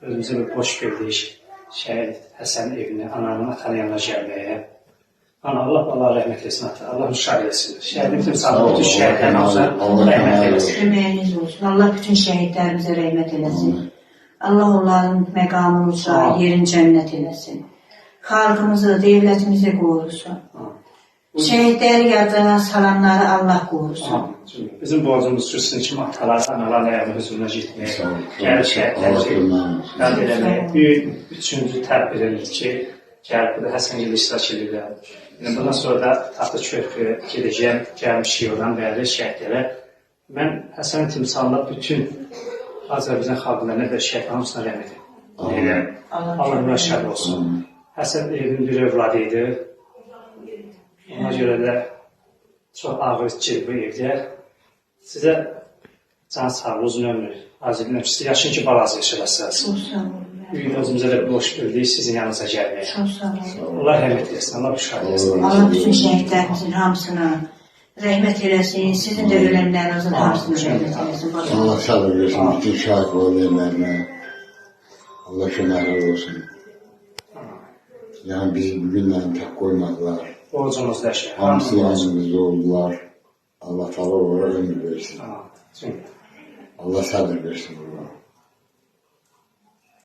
özümüzə bir boş verdik. Şəhid Həsən evini, ananın, atanın yanına gəlməyə. Ana, Allah rəhmət etsin ata, Allah müşahid etsin. Şəhidin timsalı bütün şəhidlərin olsa, rəhmət eləsin. Əməyiniz olsun, Allah bütün şəhidlərimizə rəhmət eləsin. Allah onların məqamını uca, yerin cənnət eləsin. Xalqımızı, devlətimizi qorusun. Şəhidləri yadına salanları Allah qorusun. Bizim borcumuz ki, sizin kimi atalar, analar ayağını hüzuruna gitmək, gəlir şəhidləri yad eləmək. Büyük üçüncü tədbir edilir ki, gəlib burada Həsən Gil iştirak edirlər. Bundan sonra da Taxta Körpü gedəcəyəm, gəlmişik oradan bəli şəhidlərə. Mən Həsən timsalına bütün Azərbaycan xalqlarına və şəhid hamısına rəhmət edirəm. Allah mürəşşəd olsun. Həsən evin bir övladı idi. Ona görə də çox ağır ki bu evdə. Sizə can sağlığı, uzun ömür arzu edirəm ki, siz yaşın ki balazı yaşadasınız. Çox sağ olun. Bugün özümüzə də boş bildik sizin yanınıza gəlməyə. Çox sağ olun. Allah rəhmət eləsin, Allah müşahid eləsin. Allah bütün şəhidlərimizin hamısına rəhmət eləsin, sizin də ölənlərinizin hamısına rəhmət eləsin. Allah sabır versin, bütün şahit olanlarına. Allah şönərlər olsun. Yani bizi bugünlərini tək qoymadılar. Borcumuz dəşək. Hamısı yanımızda oldular. Allah tabi olarak ömür versin. Allah Allah sabır versin.